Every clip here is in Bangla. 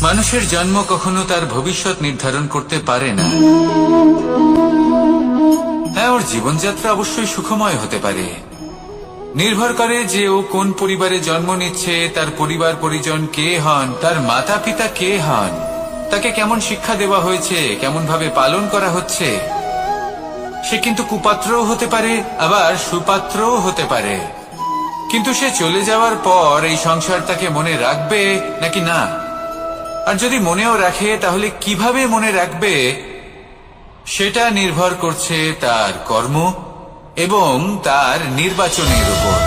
মানুষের জন্ম কখনো তার ভবিষ্যৎ নির্ধারণ করতে পারে না। হ্যাঁ, ওর জীবনযাত্রা অবশ্যই সুখময় হতে পারে, নির্ভর করে যে ও কোন পরিবারে জন্ম নিচ্ছে, তার পরিবার পরিজন কে হন, তার মাতা পিতা কে হন, তাকে কেমন শিক্ষা দেওয়া হয়েছে, কেমন ভাবে পালন করা হচ্ছে। সে কিন্তু কুপাত্রও হতে পারে, আবার সুপাত্রও হতে পারে। কিন্তু সে চলে যাওয়ার পর এই সংসার তাকে মনে রাখবে নাকি না, আর যদি মনেও রাখে তাহলে কিভাবে মনে রাখবে সেটা নির্ভর করছে তার কর্ম এবং তার নির্বাচনের উপর।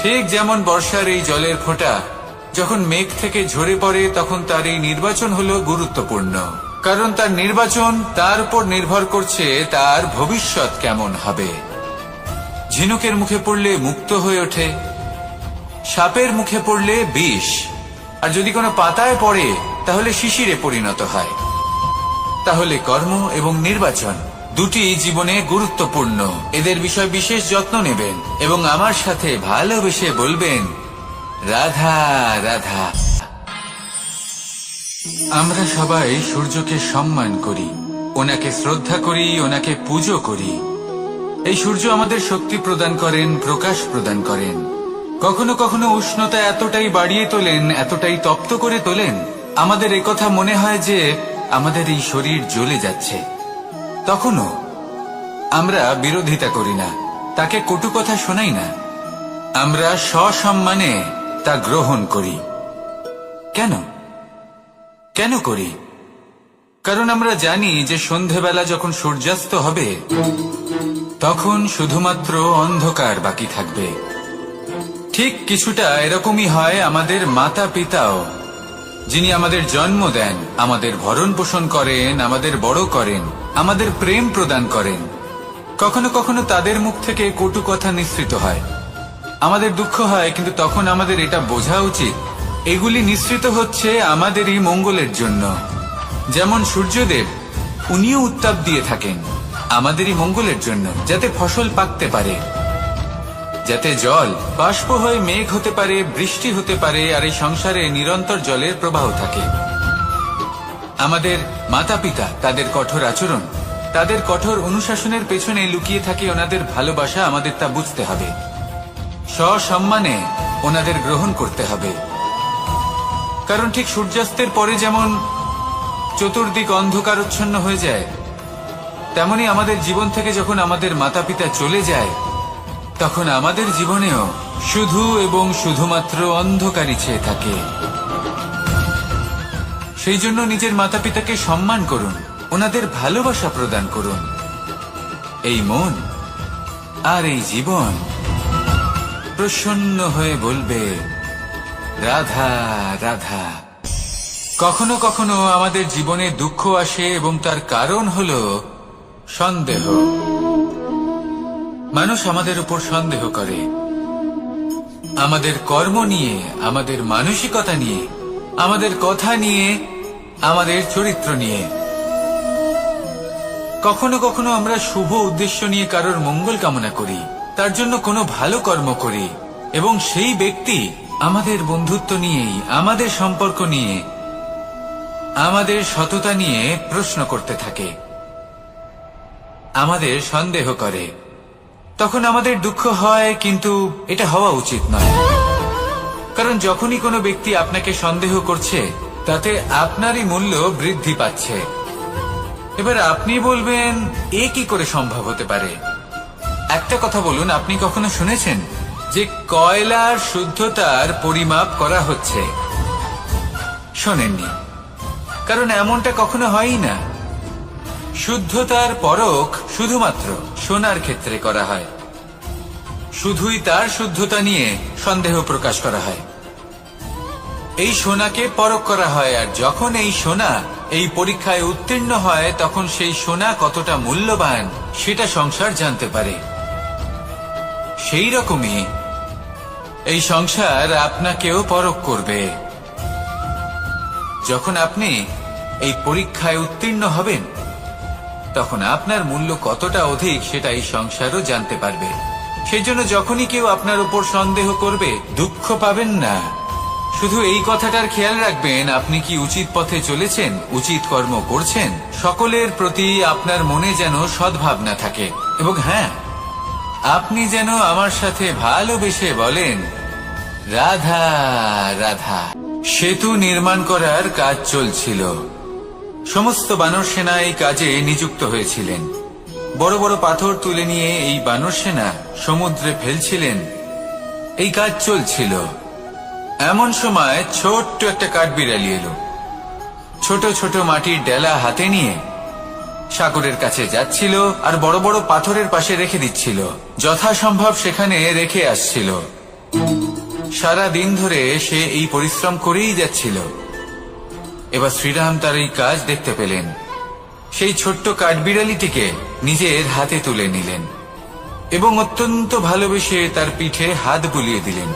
ঠিক যেমন বর্ষার এই জলের ফোঁটা যখন মেঘ থেকে ঝরে পড়ে, তখন তার এই নির্বাচন হলো গুরুত্বপূর্ণ, কারণ তার নির্বাচন তার উপর নির্ভর করছে তার ভবিষ্যৎ কেমন হবে। ঝিনুকের মুখে পড়লে মুক্ত হয়ে ওঠে, সাপের মুখে পড়লে বিষ, আর যদি কোনো পাতায় পড়ে তাহলে শিশিরে পরিণত হয়। তাহলে কর্ম এবং নির্বাচন দুটি জীবনে গুরুত্বপূর্ণ। এদের বিষয় বিশেষ যত্ন নেবেন এবং আমার সাথে ভালোবেসে বলবেন, রাধা রাধা। আমরা সবাই সূর্যকে সম্মান করি, ওনাকে শ্রদ্ধা করি, ওনাকে পুজো করি। এই সূর্য আমাদের শক্তি প্রদান করেন, প্রকাশ প্রদান করেন। কখনো কখনো উষ্ণতা এতটাই বাড়িয়ে তোলেন, এতটাই তপ্ত করে তোলেন, আমাদের একথা মনে হয় যে আমাদের এই শরীর জ্বলে যাচ্ছে। তখনও আমরা বিরোধিতা করি না, তাকে কটু কথা শোনাই না, আমরা সসম্মানে তা গ্রহণ করি। কেন কেন করি? কারণ আমরা জানি যে সন্ধেবেলা যখন সূর্যাস্ত হবে তখন শুধুমাত্র অন্ধকার বাকি থাকবে। ঠিক কিছুটা এরকমই হয় আমাদের মাতা পিতাও, যিনি আমাদের জন্ম দেন, আমাদের ভরণ পোষণ করেন, আমাদের বড় করেন, আমাদের প্রেম প্রদান করেন। কখনো কখনো তাদের মুখ থেকে কটু কথা নিঃসৃত হয়, আমাদের দুঃখ হয়, কিন্তু তখন আমাদের এটা বোঝা উচিত এগুলি নিঃসৃত হচ্ছে আমাদেরই মঙ্গলের জন্য। যেমন সূর্যদেব, উনিও উত্তাপ দিয়ে থাকেন আমাদেরই মঙ্গলের জন্য, যাতে ফসল পাকতে পারে, যাতে জল বাষ্প হয়ে মেঘ হতে পারে, বৃষ্টি হতে পারে, আর এই সংসারে নিরন্তর জলের প্রবাহ থাকে। আমাদের মাতা পিতা, তাদের কঠোর আচরণ, তাদের কঠোর অনুশাসনের পেছনে লুকিয়ে থাকে ওনাদের ভালোবাসা। আমাদের তা বুঝতে হবে, সসম্মানে ওনাদের গ্রহণ করতে হবে। কারণ ঠিক সূর্যাস্তের পরে যেমন চতুর্দিক অন্ধকারচ্ছন্ন হয়ে যায়, তেমনি আমাদের জীবন থেকে যখন আমাদের মাতা পিতা চলে যায় তখন আমাদের জীবনেও শুধু এবং শুধুমাত্র অন্ধকারই ছেয়ে থাকে। সেই জন্য নিজের মাতা পিতাকে সম্মান করুন, ওনাদের ভালোবাসা প্রদান করুন। এই মন আর এই জীবন প্রসন্ন হয়ে বলবে, রাধা রাধা। কখনো কখনো আমাদের জীবনে দুঃখ আসে এবং তার কারণ হল সন্দেহ। মানুষ আমাদের উপর সন্দেহ করে, আমাদের কর্ম নিয়ে, আমাদের মানসিকতা নিয়ে, আমাদের কথা নিয়ে, আমাদের চরিত্র নিয়ে। কখনো কখনো আমরা শুভ উদ্দেশ্য নিয়ে কারোর মঙ্গল কামনা করি, তার জন্য কোনো ভালো কর্ম করি, এবং সেই ব্যক্তি আমাদের বন্ধুত্ব নিয়েই, আমাদের সম্পর্ক নিয়ে, আমাদের সততা নিয়ে প্রশ্ন করতে থাকে, আমাদের সন্দেহ করে। তখন আমাদের দুঃখ হয়, কিন্তু এটা হওয়া উচিত নয়। কারণ যখনই কোনো ব্যক্তি আপনাকে সন্দেহ করছে তাতে আপনারই মূল্য বৃদ্ধি পাচ্ছে। এবার আপনি বলবেন, এ কি করে সম্ভব হতে পারে? একটা কথা বলুন, আপনি কখনো শুনেছেন যে কয়লার শুদ্ধতার পরিমাপ করা হচ্ছে? শোনেননি, কারণ এমনটা কখনো হয়ই না। শুদ্ধতার পরখ শুধুমাত্র সোনার ক্ষেত্রে করা হয়, শুধুই তার শুদ্ধতা নিয়ে সন্দেহ প্রকাশ করা হয়। এই সোনাকে পরখ করা হয়, আর যখন এই সোনা এই পরীক্ষায় উত্তীর্ণ হয় তখন সেই সোনা কতটা মূল্যবান সেটা সংসার জানতে পারে। সেই রকমই এই সংসার আপনাকেও পরখ করবে। যখন আপনি এই পরীক্ষায় উত্তীর্ণ হবেন তখন আপনার মূল্য কতটা অধিক সেটা এই সংসারও জানতে পারবে। সেই জন্য যখনই কেউ আপনার উপর সন্দেহ করবে, দুঃখ পাবেন না, শুধু এই কথাটার খেয়াল রাখবেন, আপনি কি উচিত পথে চলেছেন, উচিত কর্ম করছেন, সকলের প্রতি আপনার মনে যেন সদ্ভাবনা থাকে। এবং হ্যাঁ, আপনি যেন আমার সাথে ভালোবেসে বলেন, রাধা রাধা। সেতু নির্মাণ করার কাজ চলছিল। সমস্ত বানর সেনা এই কাজে নিযুক্ত হয়েছিলেন। বড় বড় পাথর তুলে নিয়ে এই বানর সেনা সমুদ্রে ফেলছিলেন। এই কাজ চলছিল। এমন সময় ছোট্ট একটা কাঠবিড়ালি এলো। ছোট ছোট মাটির ডেলা হাতে নিয়ে সাগরের কাছে যাচ্ছিল আর বড় বড় পাথরের পাশে রেখে দিচ্ছিল, যথাসম্ভব সেখানে রেখে আসছিল। সারা দিন ধরে সে এই পরিশ্রম করেই যাচ্ছিল। এবার শ্রীরাম তার এই কাজ দেখতে পেলেন। সেই ছোট্ট কাঠবিড়ালিটিকে নিজের হাতে তুলে নিলেন এবং অত্যন্ত ভালোবেসে তার পিঠে হাত বুলিয়ে দিলেন।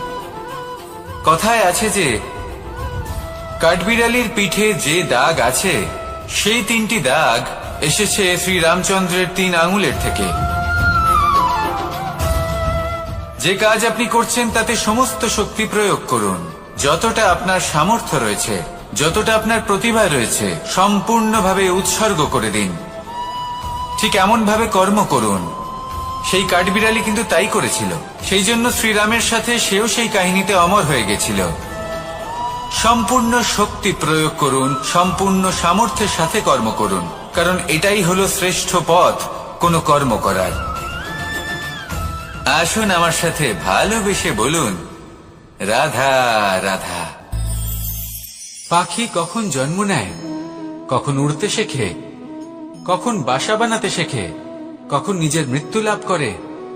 কথায় আছে যে কাঠবিড়ালির পিঠে যে দাগ আছে, সেই 3টি দাগ এসেছে শ্রীরামচন্দ্রের 3 আঙুলের থেকে। যে কাজ আপনি করছেন তাতে সমস্ত শক্তি প্রয়োগ করুন। যতটা আপনার সামর্থ্য রয়েছে, যতটা আপনার প্রতিভা রয়েছে, সম্পূর্ণভাবে উৎসর্গ করে দিন। ঠিক এমন ভাবে কর্ম করুন। সেই কাঠবিড়ালি কিন্তু তাই করেছিল। সেই জন্য শ্রীরামের সাথে সেও সেই কাহিনীতে অমর হয়ে গেছিল। সম্পূর্ণ শক্তি প্রয়োগ করুন, সম্পূর্ণ সামর্থ্যের সাথে কর্ম করুন, কারণ এটাই হলো শ্রেষ্ঠ পথ কোনো কর্ম করার। আসুন আমার সাথে ভালোবেসে বলুন, রাধা রাধা। পাখি কখন জন্ম নেয়, কখন উড়তে শেখে, কখন বাসা বানাতে শেখে, কখন নিজের মৃত্যু লাভ করে,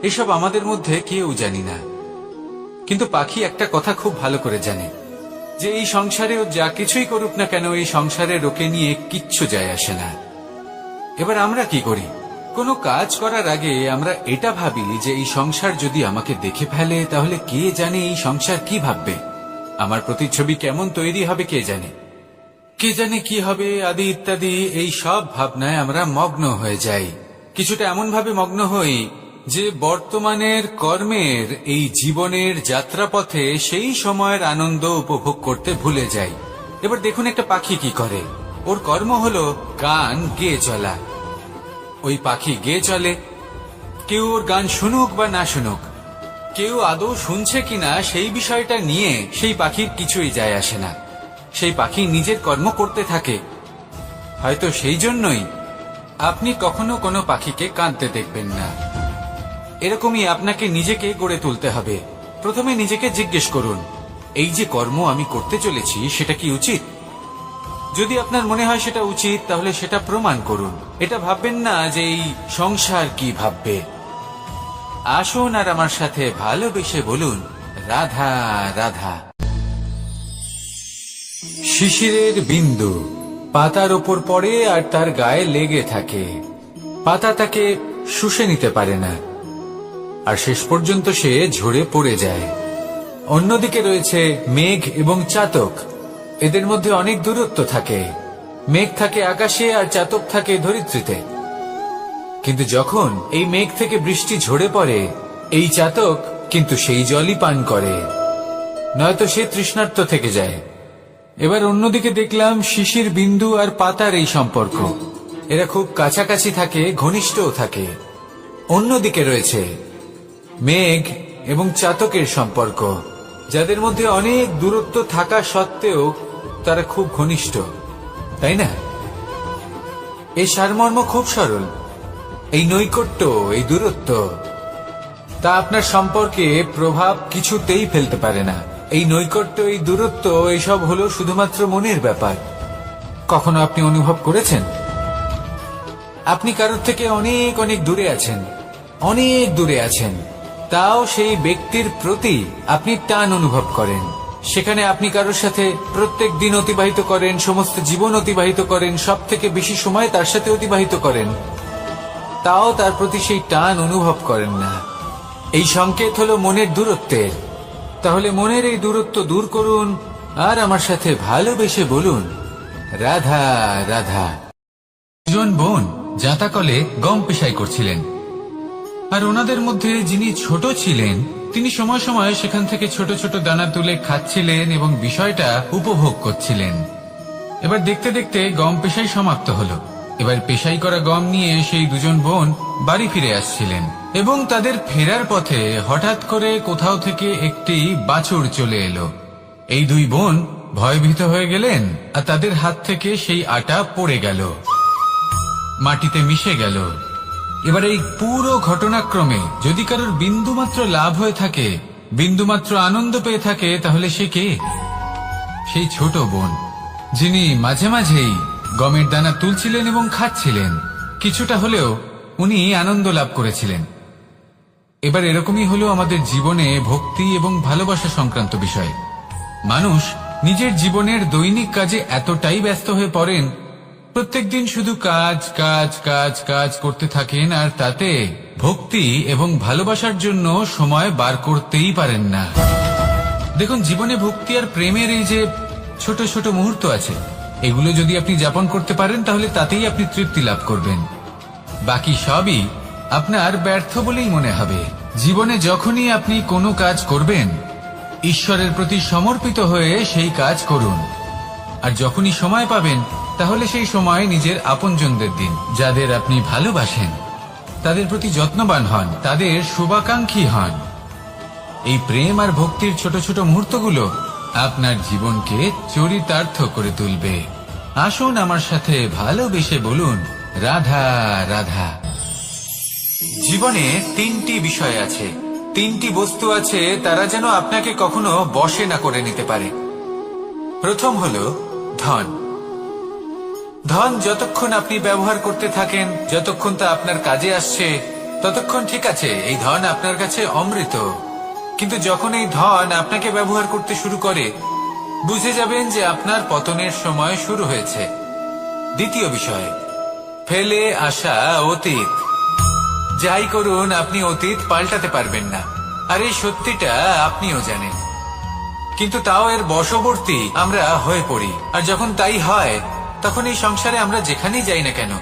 এসব আমাদের মধ্যে কেউ জানি না। কিন্তু পাখি একটা কথা খুব ভালো করে জানে, যে এই সংসারে ও যা কিছুই করুক না কেন, এই সংসারের ওকে নিয়ে কিচ্ছু যায় আসে না। এবার আমরা কি করি? কোনো কাজ করার আগে আমরা এটা ভাবি যে এই সংসার যদি আমাকে দেখে ফেলে, তাহলে কে জানে এই সংসার কি ভাববে, আমার প্রতিচ্ছবি কেমন তৈরি হবে কে জানে, কে জানে কি হবে আদি ইত্যাদি। এই সব ভাবনায় আমরা মগ্ন হয়ে যাই। কিছুটা এমন ভাবে মগ্ন হই যে বর্তমানের কর্মের এই জীবনের যাত্রাপথে সেই সময়ের আনন্দ উপভোগ করতে ভুলে যাই। এবার দেখুন একটা পাখি কি করে। ওর কর্ম হলো গান গেয়ে চলা। ওই পাখি গেয়ে চলে, কেউ ওর গান শুনুক বা না শুনুক, কেউ আদৌ শুনছে কিনা সেই বিষয়টা নিয়ে সেই পাখির কিছুই যায় আসে না। সেই পাখি নিজের কর্ম করতে থাকে। হয়তো সেই জন্যই আপনি কখনো কোনো পাখিকে কাঁদতে দেখবেন না। এরকমই আপনাকে নিজেকে গড়ে তুলতে হবে। প্রথমে নিজেকে জিজ্ঞেস করুন, এই যে কর্ম আমি করতে চলেছি সেটা কি উচিত? যদি আপনার মনে হয় সেটা উচিত, তাহলে সেটা প্রমাণ করুন। এটা ভাববেন না যে এই সংসার কি ভাববে। আসুন আর আমার সাথে ভালোবেসে বলুন, রাধা রাধা। শিশিরের বিন্দু পাতার ওপর পড়ে আর তার গায়ে লেগে থাকে। পাতা তাকে শুষে নিতে পারে না, আর শেষ পর্যন্ত সে ঝরে পড়ে যায়। অন্যদিকে রয়েছে মেঘ এবং চাতক। এদের মধ্যে অনেক দূরত্ব থাকে। মেঘ থাকে আকাশে আর চাতক থাকে ধরিত্রীতে। কিন্তু যখন এই মেঘ থেকে বৃষ্টি ঝরে পড়ে, এই চাতক কিন্তু সেই জলই পান করে, নয়তো সে তৃষ্ণার্ত থেকে যায়। এবার অন্যদিকে দেখলাম শিশির বিন্দু আর পাতার এই সম্পর্ক। এরা খুব কাছাকাছি থাকে, ঘনিষ্ঠও থাকে। অন্যদিকে রয়েছে মেঘ এবং চাতকের সম্পর্ক, যাদের মধ্যে অনেক দূরত্ব থাকা সত্ত্বেও তারা খুব ঘনিষ্ঠ, তাই না? এই সারমর্ম খুব সরল। এই নৈকট্য, এই দূরত্ব, তা আপনার সম্পর্কে প্রভাব কিছুতেই ফেলতে পারে না। এই নৈকট্য, এই দূরত্ব, এইসব হলো শুধুমাত্র মনের ব্যাপার। কখনো আপনি অনুভব করেছেন আপনি কারোর থেকে অনেক অনেক দূরে আছেন, অনেক দূরে আছেন, তাও সেই ব্যক্তির প্রতি আপনি টান অনুভব করেন। সেখানে আপনি কারোর সাথে প্রত্যেক দিন অতিবাহিত করেন, সমস্ত জীবন অতিবাহিত করেন, সব থেকে বেশি সময় তার সাথে অতিবাহিত করেন, তাও তার প্রতি সেই টান অনুভব করেন না। এই সংকেত হলো মনের দূরত্বের। তাহলে মনের এই দূরত্ব দূর করুন আর আমার সাথে ভালোবেসে বলুন, রাধা রাধা। দুজন বোন জাঁতা কলে গম পেশাই করছিলেন, আর ওনাদের মধ্যে যিনি ছোট ছিলেন তিনি সময় সময় সেখান থেকে ছোট ছোট দানা তুলে খাচ্ছিলেন এবং বিষয়টা উপভোগ করছিলেন। এবার দেখতে দেখতে গম পেশাই সমাপ্ত হলো। এবার পেশাই করা গম নিয়ে সেই দুজন বোন বাড়ি ফিরে আসছিলেন এবং তাদের ফেরার পথে হঠাৎ করে কোথাও থেকে একটি বাছুর চলে এলো। এই দুই বোন ভয়ভীত হয়ে গেলেন আর তাদের হাত থেকে সেই আটা পড়ে গেল, মাটিতে মিশে গেল। এবার এই পুরো ঘটনাক্রমে যদি কারোর বিন্দুমাত্র লাভ হয়ে থাকে, বিন্দুমাত্র আনন্দ পেয়ে থাকে, তাহলে সে কে? সেই ছোট বোন, যিনি মাঝে মাঝেই গমের দানা তুলছিলেন এবং খাচ্ছিলেন। কিছুটা হলেও উনি আনন্দ লাভ করেছিলেন। এবার এরকমই হলো আমাদের জীবনে ভক্তি এবং ভালোবাসা সংক্রান্ত বিষয়। মানুষ নিজের জীবনের দৈনিক কাজে এতটাই ব্যস্ত হয়ে পড়েন, প্রত্যেকদিন শুধু কাজ কাজ কাজ কাজ করতে থাকেন, আর তাতে ভক্তি এবং ভালোবাসার জন্য সময় বার করতেই পারেন না। দেখুন, জীবনে ভক্তি আর প্রেমের এই যে ছোট ছোট মুহূর্ত আছে, এগুলো যদি আপনি যাপন করতে পারেন তাহলে তাতেই আপনি তৃপ্তি লাভ করবেন। বাকি সবই আপনার ব্যর্থ বলেই মনে হবে। জীবনে যখনই আপনি কোনো কাজ করবেন, ঈশ্বরের প্রতি সমর্পিত হয়ে সেই কাজ করুন। আর যখনই সময় পাবেন, তাহলে সেই সময় নিজের আপনজনদের দিন। যাদের আপনি ভালোবাসেন তাদের প্রতি যত্নবান হন, তাদের শুভাকাঙ্ক্ষী হন। এই প্রেম আর ভক্তির ছোট ছোট মুহূর্তগুলো আপনার জীবনকে চরিতার্থ করে তুলবে। আসুন আমার সাথে ভালোবেসে বলুন, রাধা রাধা। জীবনে তিনটি বিষয় আছে, তিনটি বস্তু আছে, তারা যেন আপনাকে কখনো বশে না করে নিতে পারে। প্রথম হলো ধন। ধন যতক্ষণ আপনি ব্যবহার করতে থাকেন, যতক্ষণ তা আপনার কাজে আসছে, ততক্ষণ ঠিক আছে, এই ধন আপনার কাছে অমৃত। কিন্তু যখন এই ধন আপনাকে ব্যবহার করতে শুরু করে, বুঝে যাবেন যে আপনার পতনের সময় শুরু হয়েছে। দ্বিতীয় বিষয়, ফেলে আসা অতীত। যাই করুন, আপনি অতীত পাল্টাতে পারবেন না, আর এই সত্যিটা আপনিও জানেন। কিন্তু তাও এর বশবর্তী আমরা হয়ে পড়ি। আর যখন তাই হয়, তখন এই সংসারে আমরা যেখানেই যাই না কেন,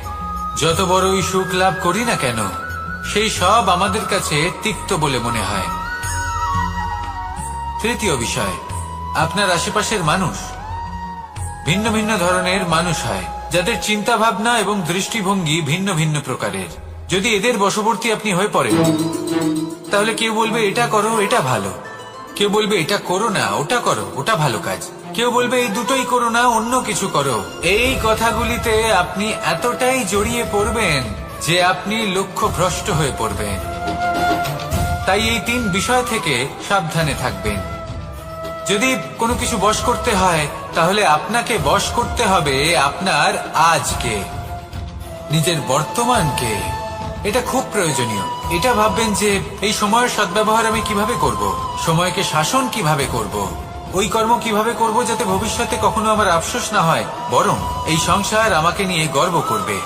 যত বড়ই সুখ লাভ করি না কেন, সেই সব আমাদের কাছে তিক্ত বলে মনে হয়। তৃতীয় বিষয়, আপনার আশেপাশের মানুষ ভিন্ন ভিন্ন ধরনের মানুষ হয়, যাদের চিন্তা ভাবনা এবং দৃষ্টিভঙ্গি ভিন্ন ভিন্ন প্রকারের। যদি এদের বশবর্তী আপনি হয়ে পড়েন, তাহলে কেউ বলবে এটা করো, এটা ভালো। কেউ বলবে এটা করো না, ওটা করো, ওটা ভালো কাজ। কেউ বলবে এই দুটোই করো না, অন্য কিছু করো। এই কথাগুলিতে আপনি এতটাই জড়িয়ে পড়বেন যে আপনি লক্ষ্যভ্রষ্ট হয়ে পড়বেন। তাই এই তিন বিষয় থেকে সাবধানে থাকবেন। যদি কোনো কিছু বশ করতে হয়, তাহলে আপনাকে বশ করতে হবে আপনার আজকে, নিজের বর্তমানকে। এটা খুব প্রয়োজনীয়। এটা ভাববেন যে এই সময়ের সদ্ব্যবহার আমি কিভাবে করব, সময়কে শাসন কিভাবে করব, ওই কর্ম কিভাবে করব যাতে ভবিষ্যতে কখনো আমার আফসোস না হয়, বরং এই সংসার আমাকে নিয়ে গর্ব করবে,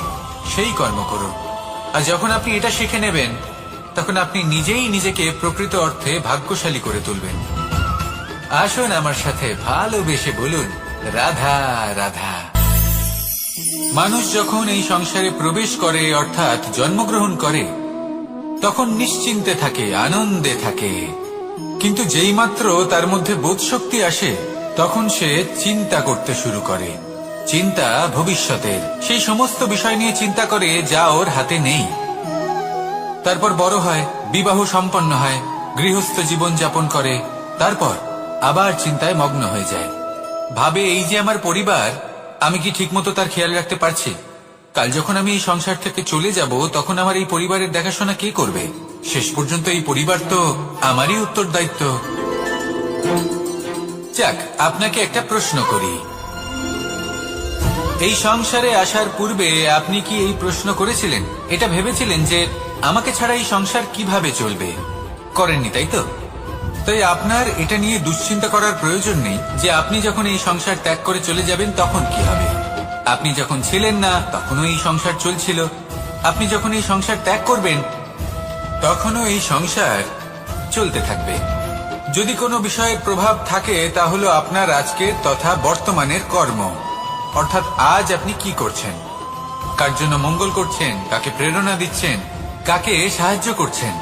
সেই কর্ম করুন। আর যখন আপনি এটা শিখে নেবেন, তখন আপনি নিজেই নিজেকে প্রকৃত অর্থে ভাগ্যশালী করে তুলবেন। আসুন আমার সাথে ভালোবেসে বলুন, রাধা রাধা। মানুষ যখন এই সংসারে প্রবেশ করে, অর্থাৎ জন্মগ্রহণ করে, তখন নিশ্চিন্তে থাকে, আনন্দে থাকে। কিন্তু যেই মাত্র তার মধ্যে বোধশক্তি আসে, তখন সে চিন্তা করতে শুরু করে। চিন্তা ভবিষ্যতের, সেই সমস্ত বিষয় নিয়ে চিন্তা করে যা ওর হাতে নেই। তারপর বড় হয়, বিবাহ সম্পন্ন হয়, গৃহস্থ জীবন যাপন করে, তারপর আবার চিন্তায় মগ্ন হয়ে যায়। ভাবে, এই যে আমার পরিবার, আমি কি ঠিকমতো তার খেয়াল রাখতে পারছি? কাল যখন আমি এই সংসার থেকে চলে যাব, তখন আমার এই পরিবারের দেখাশোনা কে করবে? শেষ পর্যন্ত এই পরিবার তো আমারই উত্তরদায়িত্ব। যাক, আপনাকে একটা প্রশ্ন করি। এই সংসারে আসার পূর্বে আপনি কি এই প্রশ্ন করেছিলেন, এটা ভেবেছিলেন যে আমাকে ছাড়া এই সংসার কিভাবে চলবে? করেননি, তাই তো? তাই আপনার এটা নিয়ে দুশ্চিন্তা করার প্রয়োজন নেই যে আপনি যখন এই সংসার ত্যাগ করে চলে যাবেন তখন কি হবে। আপনি যখন ছিলেন না, তখনও এই সংসার চলছিল। আপনি যখন এই সংসার ত্যাগ করবেন, তখনও এই সংসার চলতে থাকবে। যদি কোনো বিষয়ের প্রভাব থাকে, তা হলো আপনার আজকের তথা বর্তমানের কর্ম। অর্থাৎ আজ আপনি কি করছেন, কার জন্য মঙ্গল করছেন, কাকে প্রেরণা দিচ্ছেন, কাকে সাহায্য করছেন।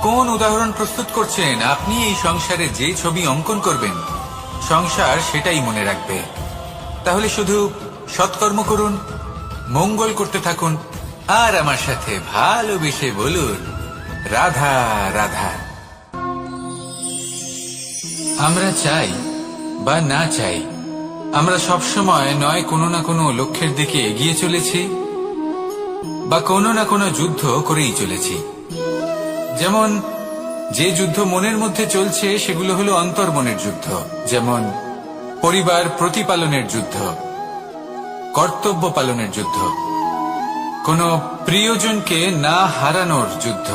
কোন উদাহরণ প্রস্তুত করছেন? আপনি এই সংসারে যে ছবি অঙ্কন করবেন, সংসার সেটাই মনে রাখবে। তাহলে শুধু সৎকর্ম করুন, মঙ্গল করতে থাকুন, আর আমার সাথে ভালোবেসে বলুন, রাধা রাধা। আমরা চাই বা না চাই, আমরা সবসময় নয় কোনো না কোনো লক্ষ্যের দিকে এগিয়ে চলেছি, বা কোনো না কোনো যুদ্ধ করেই চলেছি। যেমন যে যুদ্ধ মনের মধ্যে চলছে সেগুলো হলো অন্তর্মনের যুদ্ধ, যেমন পরিবার প্রতিপালনের যুদ্ধ, কর্তব্য পালনের যুদ্ধ, কোনো প্রিয়জনকে না হারানোর যুদ্ধ।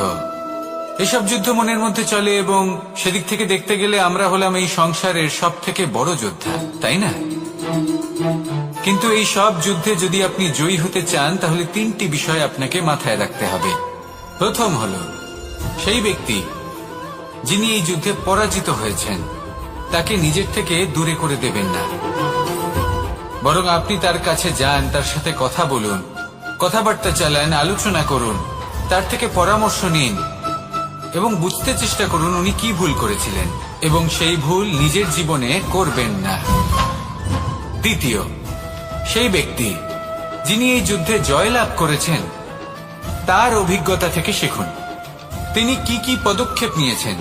এসব যুদ্ধ মনের মধ্যে চলে, এবং সেদিক থেকে দেখতে গেলে আমরা হলাম এই সংসারের সব থেকে বড় যোদ্ধা, তাই না? কিন্তু এই সব যুদ্ধে যদি আপনি জয়ী হতে চান, তাহলে তিনটি বিষয় আপনাকে মাথায় রাখতে হবে। প্রথম হলো, সেই ব্যক্তি যিনি এই যুদ্ধে পরাজিত হয়েছেন তাকে নিজের থেকে দূরে করে দেবেন না, বরং আপনি তার কাছে যান, তার সাথে কথা বলুন, কথাবার্তা চালান, আলোচনা করুন, তার থেকে পরামর্শ নিন এবং বুঝতে চেষ্টা করুন উনি কি ভুল করেছিলেন, এবং সেই ভুল নিজের জীবনে করবেন না। দ্বিতীয়, সেই ব্যক্তি যিনি এই যুদ্ধে জয়লাভ করেছেন তার অভিজ্ঞতা থেকে শিখুন। তিনি কি কি পদক্ষেপ নিয়েছেন,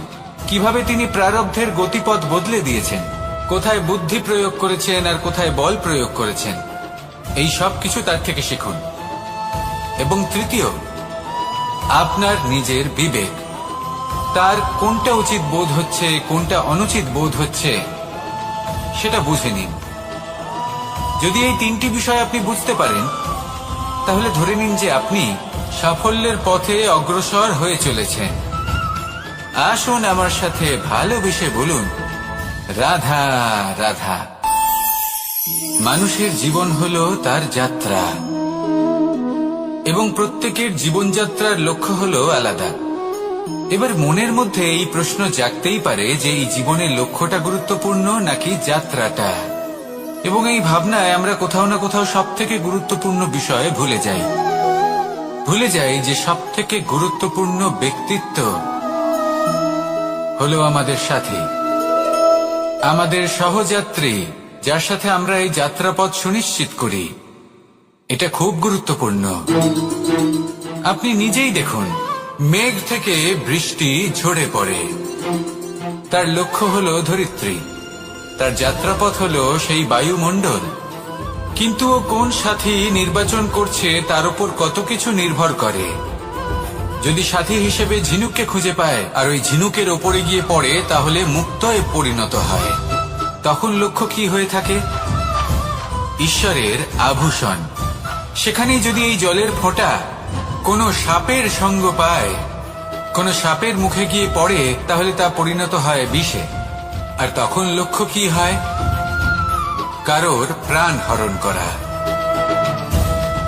কিভাবে তিনি প্রারব্ধের গতিপথ বদলে দিয়েছেন, কোথায় বুদ্ধি প্রয়োগ করেছেন আর কোথায় বল প্রয়োগ করেছেন, এই সব কিছু তার থেকে শিখুন। এবং তৃতীয়, আপনার নিজের বিবেক, তার কোনটা উচিত বোধ হচ্ছে, কোনটা অনুচিত বোধ হচ্ছে, সেটা বুঝে নিন। যদি এই তিনটি বিষয় আপনি বুঝতে পারেন, তাহলে ধরে নিন যে আপনি সাফল্যের পথে অগ্রসর হয়ে চলেছেন। আসুন আমার সাথে ভালোবেসে বলুন, রাধা রাধা। মানুষের জীবন হলো তার যাত্রা, এবং প্রত্যেকের জীবনযাত্রার লক্ষ্য হলো আলাদা। এবার মনের মধ্যে এই প্রশ্ন জাগতেই পারে যে এই জীবনের লক্ষ্যটা গুরুত্বপূর্ণ নাকি যাত্রাটা, এবং এই ভাবনায় আমরা কোথাও না কোথাও সব থেকে গুরুত্বপূর্ণ বিষয়ে ভুলে যাই যে সব থেকে গুরুত্বপূর্ণ ব্যক্তিত্ব হলো আমাদের সাথী, আমাদের সহযাত্রী, যার সাথে আমরা এই যাত্রাপথ সুনিশ্চিত করি। এটা খুব গুরুত্বপূর্ণ। আপনি নিজেই দেখুন, মেঘ থেকে বৃষ্টি ঝরে পড়ে, তার লক্ষ্য হলো ধরিত্রী, তার যাত্রাপথ হলো সেই বায়ুমণ্ডল। কিন্তু ও কোন সাথী নির্বাচন করছে তার উপর কত কিছু নির্ভর করে। যদি সাথী হিসেবে ঝিনুককে খুঁজে পায় আর ওই ঝিনুকের ওপরে গিয়ে পড়ে, তাহলে মুক্তয়ে পরিণত হয়। তখন লক্ষ্য কি হয়ে থাকে? ঈশ্বরের আভূষণ। সেখানেই যদি এই জলের ফোঁটা কোনো সাপের সঙ্গ পায়, কোনো সাপের মুখে গিয়ে পড়ে, তাহলে তা পরিণত হয় বিষে। আর তখন লক্ষ্য কি হয়? কারোর প্রাণ হরণ করা।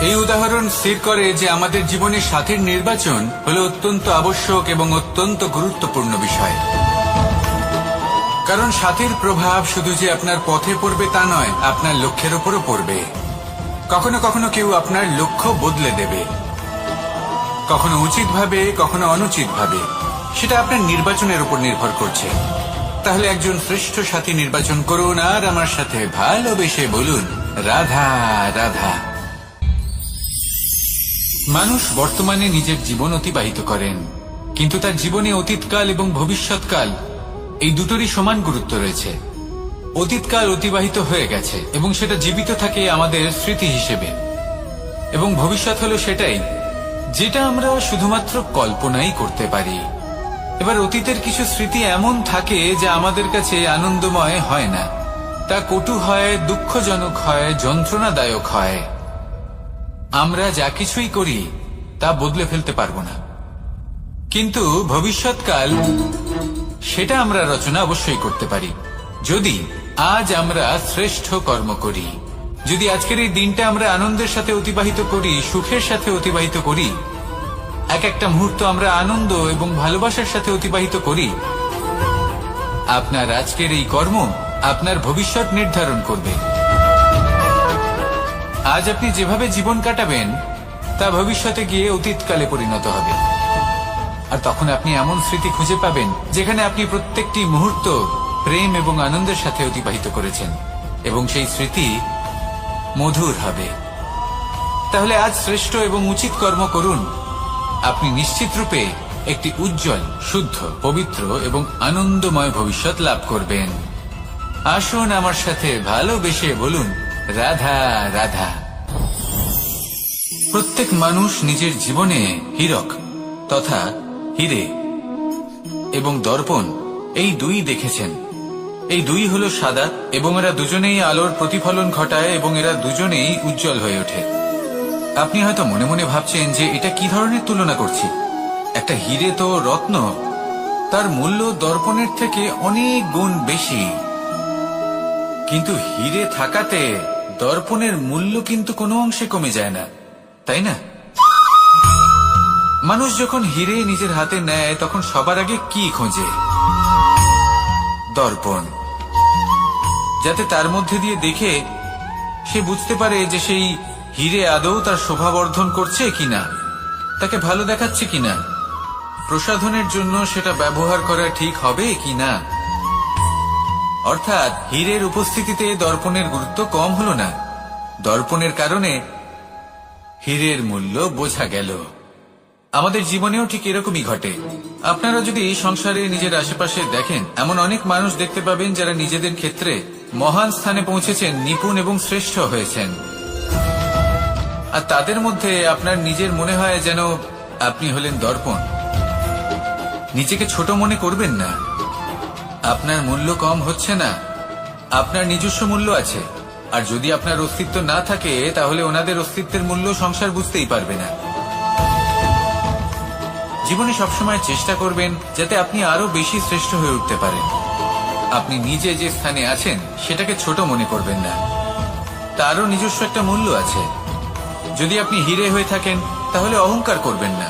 এই উদাহরণ স্থির করে যে আমাদের জীবনে সাথীর নির্বাচন হলো অত্যন্ত আবশ্যক এবং অত্যন্ত গুরুত্বপূর্ণ বিষয়। কারণ সাথীর প্রভাব শুধু যে আপনার পথে পড়বে তা নয়, আপনার লক্ষ্যের উপরও পড়বে। কখনো কখনো কেউ আপনার লক্ষ্য বদলে দেবে, কখনো উচিতভাবে, কখনো অনুচিতভাবে। সেটা আপনার নির্বাচনের উপর নির্ভর করছে। তাহলে একজন শ্রেষ্ঠ সাথী নির্বাচন করুন, আর আমার সাথে ভালোবেসে বলুন, রাধা রাধা। মানুষ বর্তমানে নিজের জীবন অতিবাহিত করেন, কিন্তু তার জীবনে অতীতকাল এবং ভবিষ্যৎকাল এই দুটোরই সমান গুরুত্ব রয়েছে। অতীতকাল অতিবাহিত হয়ে গেছে এবং সেটা জীবিত থাকে আমাদের স্মৃতি হিসেবে, এবং ভবিষ্যৎ হলো সেটাই যেটা আমরা শুধুমাত্র কল্পনাই করতে পারি। এবার অতীতের কিছু স্মৃতি এমন থাকে যা আমাদের কাছে আনন্দময় হয় না, তা কটু হয়, দুঃখজনক হয়, যন্ত্রণাদায়ক হয়। আমরা যা কিছুই করি তা বদলে ফেলতে পারবো না, কিন্তু ভবিষ্যৎকাল সেটা আমরা রচনা অবশ্যই করতে পারি, যদি আজ আমরা শ্রেষ্ঠ কর্ম করি। যদি আজকের এই দিনটা আমরা আনন্দের সাথে অতিবাহিত করি, সুখের সাথে অতিবাহিত করি, এক একটা মুহূর্ত আমরা আনন্দ এবং ভালোবাসার সাথে অতিবাহিত করি, আপনার আজকের এই কর্ম আপনার ভবিষ্যৎ নির্ধারণ করবে। আজ আপনি যেভাবে জীবন কাটাবেন তা ভবিষ্যতে গিয়ে অতীতকালে পরিণত হবে। আর তখন আপনি এমন স্মৃতি খুঁজে পাবেন যেখানে আপনি প্রত্যেকটি মুহূর্ত প্রেম এবং আনন্দের সাথে অতিবাহিত করেছেন, এবং সেই স্মৃতি মধুর হবে। তাহলে আজ শ্রেষ্ঠ এবং উচিত কর্ম করুন। আপনি নিশ্চিত রূপে একটি উজ্জ্বল, শুদ্ধ, পবিত্র এবং আনন্দময় ভবিষ্যৎ লাভ করবেন। আসুন আমার সাথে ভালোবেসে বলুন, রাধা রাধা। প্রত্যেক মানুষ নিজের জীবনে হীরক তথা হীরে এবং দর্পণ এই দুই দেখেছেন। এই দুই হলো সাদা এবং এরা দুজনেই আলোর প্রতিফলন ঘটায় এবং এরা দুজনেই উজ্জ্বল হয়ে ওঠে। আপনি হয়তো মনে মনে ভাবছেন যে এটা কি ধরনের তুলনা করছি। একটা হীরে তো রত্ন, তার মূল্য দর্পণের থেকে অনেক গুণ বেশি। কিন্তু হীরে থাকাতে দর্পণের মূল্য কিন্তু কোনো অংশে কমে যায় না, তাই না? মানুষ যখন হীরে নিজের হাতে নেয় তখন সবার আগে কি খোঁজে? দর্পণ, যাতে তার মধ্যে দিয়ে দেখে সে বুঝতে পারে যে সেই হীরে আদৌ তার শোভাবর্ধন করছে কিনা, তাকে ভালো দেখাচ্ছে কিনা, প্রসাধনের জন্য সেটা ব্যবহার করা ঠিক হবে কিনা। অর্থাৎ হীরের উপস্থিতিতে দর্পণের গুরুত্ব কম হলো না, দর্পণের কারণে হীরের মূল্য বোঝা গেল। আমাদের জীবনেও ঠিক এরকমই ঘটে। আপনারা যদি সংসারে নিজের আশেপাশে দেখেন, এমন অনেক মানুষ দেখতে পাবেন যারা নিজেদের ক্ষেত্রে মহান স্থানে পৌঁছেছেন, নিপুণ এবং শ্রেষ্ঠ হয়েছেন। আর তাদের মধ্যে আপনার নিজের মনে হয় যেন আপনি হলেন দর্পণ। নিজেকে ছোট মনে করবেন না। আপনার মূল্য কম হচ্ছে না, আপনার নিজস্ব মূল্য আছে। আর যদি আপনার অস্তিত্ব না থাকে তাহলে ওনাদের অস্তিত্বের মূল্য সংসার বুঝতেই পারবে না। জীবনে সবসময় চেষ্টা করবেন যাতে আপনি আরো বেশি শ্রেষ্ঠ হয়ে উঠতে পারেন। আপনি নিজে যে স্থানে আছেন সেটাকে ছোট মনে করবেন না, তারও নিজস্ব একটা মূল্য আছে। যদি আপনি হীরে হয়ে থাকেন তাহলে অহংকার করবেন না,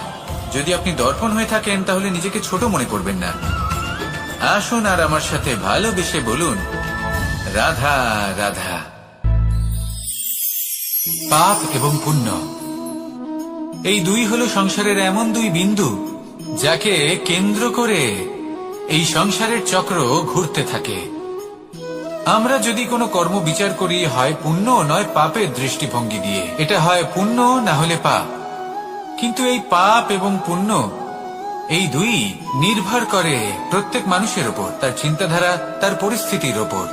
যদি আপনি দর্পণ হয়ে থাকেন তাহলে নিজেকে ছোট মনে করবেন না। আসুন আর আমার সাথে ভালোবেসে বলুন, রাধা রাধা। পাপ এবং পুণ্য এই দুই হলো সংসারের এমন দুই বিন্দু যাকে কেন্দ্র করে এই সংসারের চক্র ঘুরতে থাকে। আমরা যদি কোনো কর্ম বিচার করি, হয় পুণ্য নয় পাপের দৃষ্টিভঙ্গি দিয়ে, এটা হয় পুণ্য না হলে পাপ। কিন্তু এই পাপ এবং পুণ্য এই দুই নির্ভর করে প্রত্যেক মানুষের ওপর, তার চিন্তাধারা, তার পরিস্থিতির ওপর।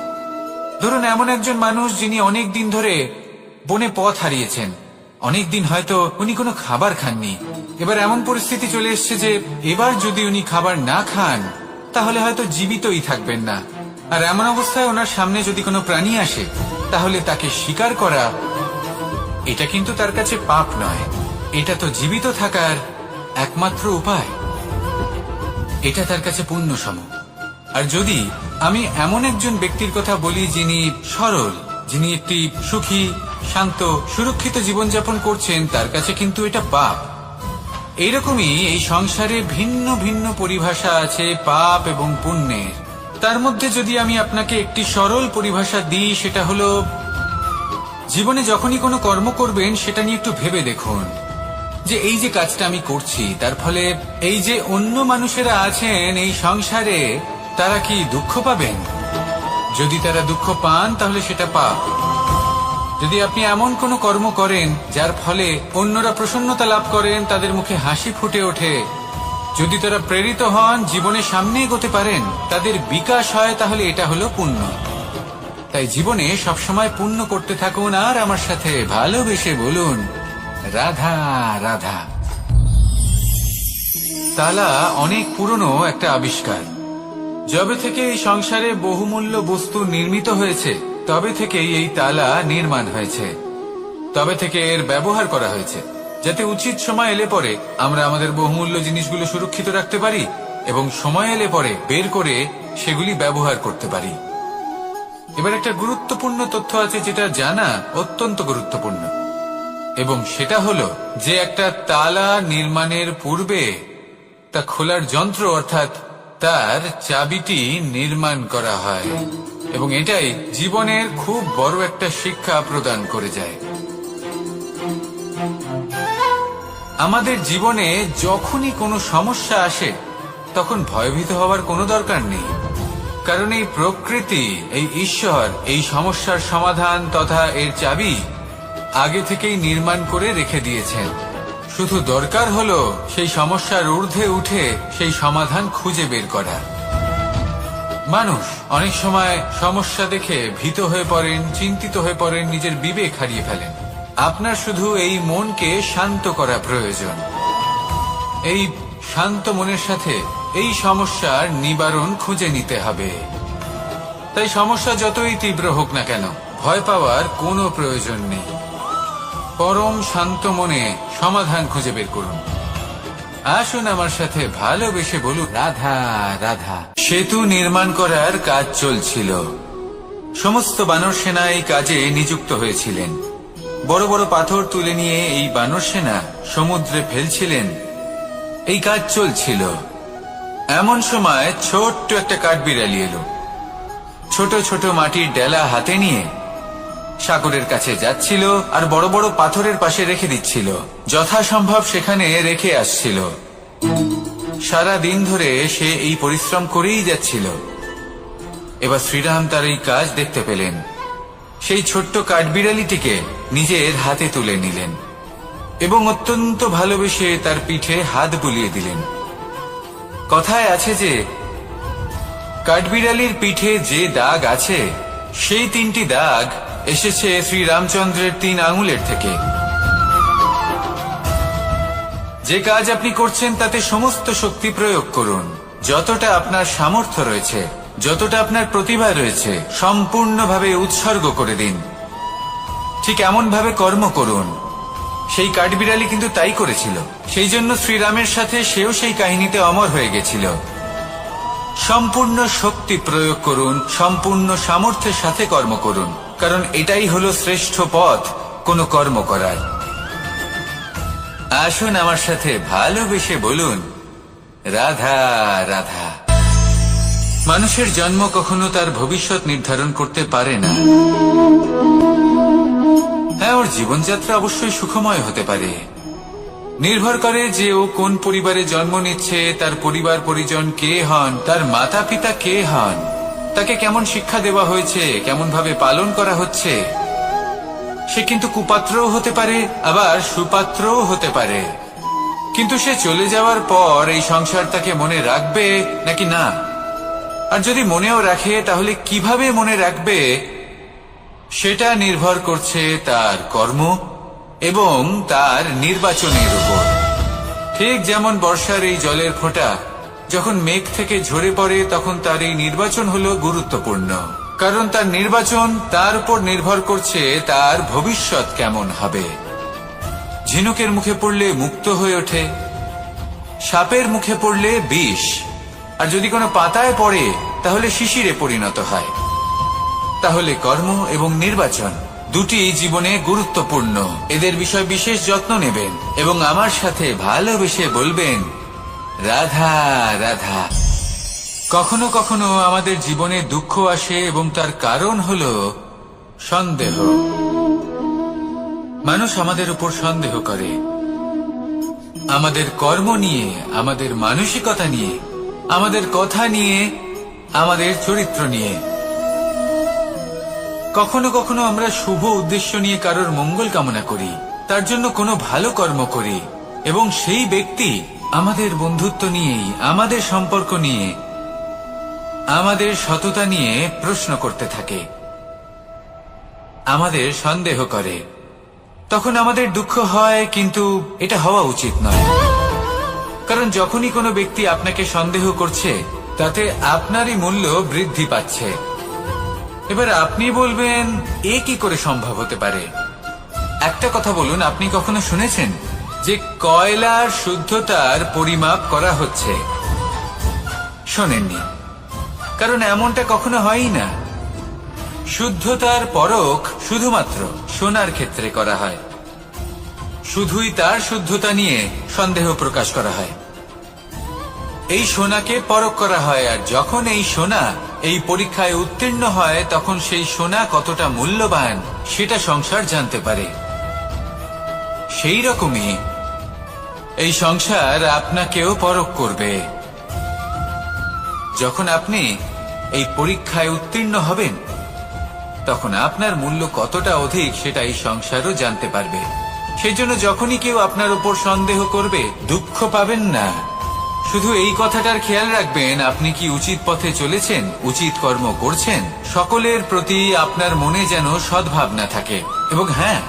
ধরুন এমন একজন মানুষ যিনি অনেক দিন ধরে বনে পথ হারিয়েছেন, অনেক দিন হয়তো উনি কোনো খাবার খাননি। এবার এমন পরিস্থিতি চলে এসছে যে এবার যদি উনি খাবার না খান তাহলে হয়তো জীবিতই থাকবেন না। আর এমন অবস্থায় ওনার সামনে যদি কোনো প্রাণী আসে তাহলে তাকে শিকার করা, এটা কিন্তু তার কাছে পাপ নয়, এটা তো জীবিত থাকার একমাত্র উপায়। এটা তার কাছে পুণ্য সম। আর যদি আমি এমন একজন ব্যক্তির কথা বলি যিনি সরল, যিনি একটি সুখী, শান্ত, সুরক্ষিত জীবনযাপন করছেন, তার কাছে কিন্তু এটা পাপ। এইরকমই এই সংসারে ভিন্ন ভিন্ন পরিভাষা আছে পাপ এবং পুণ্যের। তার মধ্যে যদি আমি আপনাকে একটি সরল পরিভাষা দিই, সেটা হলো জীবনে যখনই কোনো কর্ম করবেন সেটা নিয়ে একটু ভেবে দেখুন যে এই যে কাজটা আমি করছি তার ফলে এই যে অন্য মানুষেরা আছেন এই সংসারে, তারা কি দুঃখ পাবেন? যদি তারা দুঃখ পান তাহলে সেটা পাপ। যদি আপনি এমন কোনো কর্ম করেন যার ফলে অন্যরা প্রসন্নতা লাভ করেন, তাদের মুখে হাসি ফুটে ওঠে, যদি তারা প্রেরিত হন, জীবনে সামনে এগোতে পারেন, তাদের বিকাশ হয়, তাহলে এটা হলো পুণ্য। তাই জীবনে সবসময় পুণ্য করতে থাকুন আর আমার সাথে ভালোবেসে বলুন, রাধা রাধা। তালা অনেক পুরনো একটা আবিষ্কার। যবে থেকে এই সংসারে বহুমূল্য বস্তু নির্মিত হয়েছে তবে থেকেই এই তালা নির্মাণ হয়েছে, তবে থেকে এর ব্যবহার করা হয়েছে, যাতে উচিত সময় এলে পরে আমরা আমাদের বহুমূল্য জিনিসগুলো সুরক্ষিত রাখতে পারি এবং সময় এলে পরে বের করে সেগুলি ব্যবহার করতে পারি। এবার একটা গুরুত্বপূর্ণ তথ্য আছে যেটা জানা অত্যন্ত গুরুত্বপূর্ণ, এবং সেটা হলো যে একটা তালা নির্মাণের পূর্বে তা খোলার যন্ত্র অর্থাৎ তার চাবিটি নির্মাণ করা হয়, এবং এটাই জীবনের খুব বড় একটা শিক্ষা প্রদান করে যায়। আমাদের জীবনে যখনই কোনো সমস্যা আসে তখন ভয়ভীত হওয়ার কোনো দরকার নেই, কারণ এই প্রকৃতি, এই ঈশ্বর এই সমস্যার সমাধান তথা এর চাবি আগে থেকেই নির্মাণ করে রেখে দিয়েছেন। শুধু দরকার হলো সেই সমস্যার ঊর্ধ্বে উঠে সেই সমাধান খুঁজে বের করা। মানুষ অনেক সময় সমস্যা দেখে ভীত হয়ে পড়েন, চিন্তিত হয়ে পড়েন, নিজের বিবেক হারিয়ে ফেলেন। আপনার শুধু এই মনকে শান্ত করা প্রয়োজন। এই শান্ত মনের সাথে এই সমস্যার নিবারণ খুঁজে নিতে হবে। তাই সমস্যা যতই তীব্র হোক না কেন, ভয় পাওয়ার কোনো প্রয়োজন নেই। পরম শান্ত মনে সমাধান খুঁজে বের করুন। আসুন আমার সাথে ভালোবেসে বলুন, রাধা রাধা। সেতু নির্মাণ করার কাজ চলছিল। সমস্ত বানর সেনা এই কাজে নিযুক্ত হয়েছিলেন। বড় বড় পাথর তুলে নিয়ে এই বানর সেনা সমুদ্রে ফেলছিলেন। এই কাজ চলছিল। এমন সময় ছোট্ট একটা কাঠবিড়ালি এলো। ছোট ছোট মাটির ডেলা হাতে নিয়ে সাগরের কাছে যাচ্ছিল আর বড় বড় পাথরের পাশে রেখে দিচ্ছিল। যথাসম্ভব সেখানে রেখে আসছিল। সারা দিন ধরে সে এই পরিশ্রম করেই যাচ্ছিল। এবার শ্রীরাম তার এই কাজ দেখতে পেলেন। সেই ছোট্ট কাঠবিড়ালিটিকে নিজের হাতে তুলে নিলেন এবং অত্যন্ত ভালোবেসে তার পিঠে হাত বুলিয়ে দিলেন। কথায় আছে যে কাঠবিড়ালির পিঠে যে দাগ আছে সেই 3টি দাগ এসেছে শ্রীরামচন্দ্রের 3 আঙুলের থেকে। যে কাজ আপনি করছেন তাতে সমস্ত শক্তি প্রয়োগ করুন। যতটা আপনার সামর্থ্য রয়েছে, যতটা আপনার প্রতিভা রয়েছে, সম্পূর্ণভাবে উৎসর্গ করে দিন। ঠিক এমন ভাবে কর্ম করুন। সেই কাঠবিড়ালি কিন্তু তাই করেছিল। সেই জন্য শ্রীরামের সাথে সেও সেই কাহিনীতে অমর হয়ে গেছিল। সম্পূর্ণ শক্তি প্রয়োগ করুন, সম্পূর্ণ সামর্থ্যের সাথে কর্ম করুন, কারণ এটাই হলো শ্রেষ্ঠ পথ কোনো কর্ম করার। আসুন আমার সাথে ভালোবেসে বলুন, রাধা রাধা। মানুষের জন্ম কখনো তার ভবিষ্যৎ নির্ধারণ করতে পারে না। হ্যাঁ, ওর জীবনযাত্রা অবশ্যই সুখময় হতে পারে। নির্ভর করে যে ও কোন পরিবারে জন্ম নিচ্ছে, তার পরিবার পরিজন কে হন, তার মাতা পিতা কে হন, তাকে কেমন শিক্ষা দেওয়া হয়েছে, কেমন ভাবে পালন করা হচ্ছে। সে কিন্তু কুপাত্রও হতে পারে, আবার সুপাত্রও হতে পারে। কিন্তু সে চলে যাওয়ার পর এই সংসার তাকে মনে রাখবে নাকি না, আর যদি মনেও রাখে তাহলে কিভাবে মনে রাখবে সেটা নির্ভর করছে তার কর্ম এবং তার নির্বাচনের উপর। ঠিক যেমন বর্ষার এই জলের ফোঁটা যখন মেঘ থেকে ঝরে পড়ে, তখন তার এই নির্বাচন হলো গুরুত্বপূর্ণ, কারণ তার নির্বাচন তার উপর নির্ভর করছে তার ভবিষ্যৎ কেমন হবে। ঝিনুকের মুখে পড়লে মুক্ত হয়ে ওঠে, সাপের মুখে পড়লে বিষ, আর যদি কোনো পাতায় পড়ে তাহলে শিশিরে পরিণত হয়। তাহলে কর্ম এবং নির্বাচন দুটি জীবনে গুরুত্বপূর্ণ। এদের বিষয় বিশেষ যত্ন নেবেন এবং আমার সাথে ভালোবেসে বলবেন, রাধা রাধা। কখনো কখনো আমাদের জীবনে দুঃখ আসে এবং তার কারণ হলো সন্দেহ। মানুষ আমাদের উপর সন্দেহ করে, আমাদের কর্ম নিয়ে, আমাদের মানসিকতা নিয়ে, আমাদের কথা নিয়ে, আমাদের চরিত্র নিয়ে। কখনো কখনো আমরা শুভ উদ্দেশ্য নিয়ে কারোর মঙ্গল কামনা করি, তার জন্য কোনো ভালো কর্ম করি, এবং সেই ব্যক্তি আমাদের বন্ধুত্ব নিয়েই, আমাদের সম্পর্ক নিয়ে, আমাদের সততা নিয়ে প্রশ্ন করতে থাকে, আমাদের সন্দেহ করে। তখন আমাদের দুঃখ হয়, কিন্তু এটা হওয়া উচিত নয়। কারণ যখনই কোনো ব্যক্তি আপনাকে সন্দেহ করছে তাতে আপনারই মূল্য বৃদ্ধি পাচ্ছে। এবার আপনি বলবেন, এ কি করে সম্ভব হতে পারে? একটা কথা বলুন, আপনি কখনো শুনেছেন যে কয়লার শুদ্ধতার পরিমাপ করা হচ্ছে? শোনেননি, কারণ এমনটা কখনো হয়ই না। শুদ্ধতার পরখ শুধুমাত্র সোনার ক্ষেত্রে করা হয়। শুধুই তার শুদ্ধতা নিয়ে সন্দেহ প্রকাশ করা হয়। এই সোনাকে পরখ করা হয়, আর যখন এই সোনা এই পরীক্ষায় উত্তীর্ণ হয় তখন সেই সোনা কতটা মূল্যবান সেটা সংসার জানতে পারে। সেই রকমই এই সংসার আপনাকেও পরখ করবে। যখন আপনি এই পরীক্ষায় উত্তীর্ণ হবেন, তখন আপনার মূল্য কতটা অধিক সেটা এই সংসারও জানতে পারবে। সেই জন্য যখনই কেউ আপনার উপর সন্দেহ করবে, দুঃখ পাবেন না। শুধু এই কথাটার খেয়াল রাখবেন, আপনি কি উচিত পথে চলেছেন, উচিত কর্ম করছেন। সকলের প্রতি আপনার মনে যেন সদ্ভাবনা থাকে। এবং হ্যাঁ,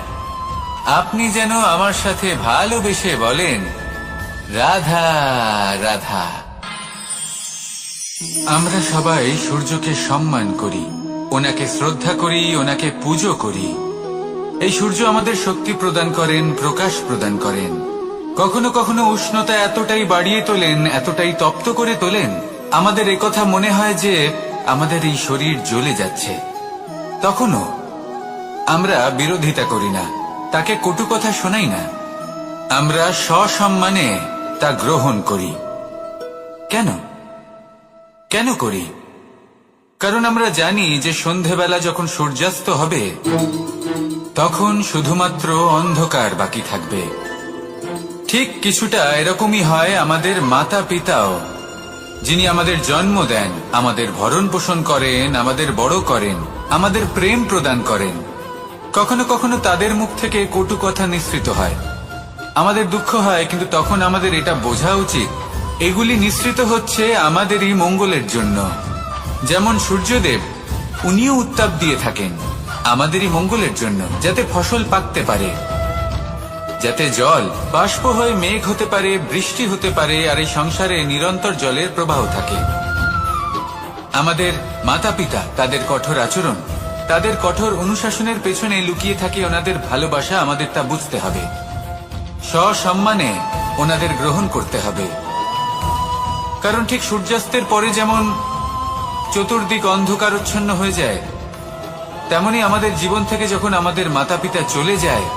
আপনি যেন আমার সাথে ভালোবেসে বলেন, রাধা রাধা। আমরা সবাই সূর্যকে সম্মান করি, ওনাকে শ্রদ্ধা করি, ওনাকে পুজো করি। এই সূর্য আমাদের শক্তি প্রদান করেন, প্রকাশ প্রদান করেন। কখনো কখনো উষ্ণতা এতটাই বাড়িয়ে তোলেন, এতটাই তপ্ত করে তোলেন, আমাদের একথা মনে হয় যে আমাদের এই শরীর জ্বলে যাচ্ছে। তখনও আমরা বিরোধিতা করি না, তাকে কটু কথা শোনাই না। আমরা সসম্মানে তা গ্রহণ করি। কেন কেন করি? কারণ আমরা জানি যে সন্ধেবেলা যখন সূর্যাস্ত হবে, তখন শুধুমাত্র অন্ধকার বাকি থাকবে। ঠিক কিছুটা এরকমই হয় আমাদের মাতা পিতাও, যিনি আমাদের জন্ম দেন, আমাদের ভরণ পোষণ করেন, আমাদের বড় করেন, আমাদের প্রেম প্রদান করেন। কখনো কখনো তাদের মুখ থেকে কটু কথা নিঃসৃত হয়, আমাদের দুঃখ হয়, কিন্তু তখন আমাদের এটা বোঝা উচিত এগুলি নিঃসৃত হচ্ছে আমাদেরই মঙ্গলের জন্য। যেমন সূর্যদেব, উনিও উত্তাপ দিয়ে থাকেন আমাদেরই মঙ্গলের জন্য, যাতে ফসল পাকতে পারে, যাতে জল বাষ্প হয়ে মেঘ হতে পারে, বৃষ্টি হতে পারে, আর এই সংসারে নিরন্তর জলের প্রবাহ থাকে। আমাদের মাতা পিতা, তাদের কঠোর আচরণ, তাদের কঠোর অনুশাসনের পেছনে লুকিয়ে থাকে ওনাদের ভালোবাসা। আমাদের তা বুঝতে হবে, সসম্মানে ওনাদের গ্রহণ করতে হবে। কারণ ঠিক সূর্যাস্তের পরে যেমন চতুর্দিক অন্ধকারচ্ছন্ন হয়ে যায়, তেমনি আমাদের জীবন থেকে যখন আমাদের মাতা পিতা চলে যায়,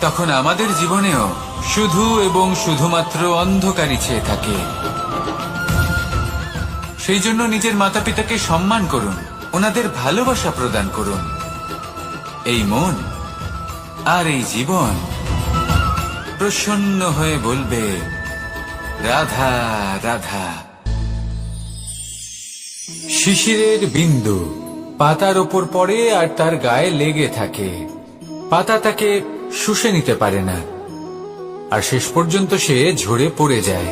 তখন আমাদের জীবনেও শুধু এবং শুধুমাত্র অন্ধকারই ছেয়ে থাকে। সেই জন্য নিজের মাতা পিতাকে সম্মান করুন, ওনাদের ভালোবাসা প্রদান করুন। এই মন আর এই জীবন প্রসন্ন হয়ে বলবে, রাধা রাধা। শিশিরের বিন্দু পাতার ওপর পড়ে আর তার গায়ে লেগে থাকে। পাতা তাকে শুষে নিতে পারে না, আর শেষ পর্যন্ত সে ঝরে পড়ে যায়।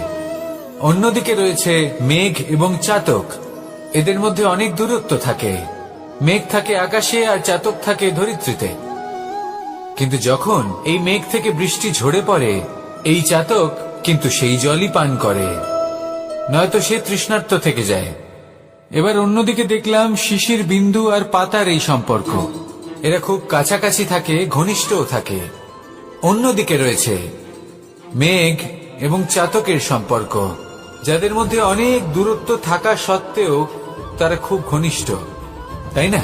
অন্যদিকে রয়েছে মেঘ এবং চাতক। এদের মধ্যে অনেক দূরত্ব থাকে। মেঘ থাকে আকাশে আর চাতক থাকে ধরিত্রীতে। কিন্তু যখন এই মেঘ থেকে বৃষ্টি ঝরে পড়ে, এই চাতক কিন্তু সেই জলই পান করে, নয়তো সে তৃষ্ণার্ত থেকে যায়। এবার অন্যদিকে দেখলাম শিশির বিন্দু আর পাতার এই সম্পর্ক। এরা খুব কাছাকাছি থাকে, ঘনিষ্ঠও থাকে। অন্যদিকে রয়েছে মেঘ এবং চাতকের সম্পর্ক, যাদের মধ্যে অনেক দূরত্ব থাকা সত্ত্বেও তারা খুব ঘনিষ্ঠ, তাই না?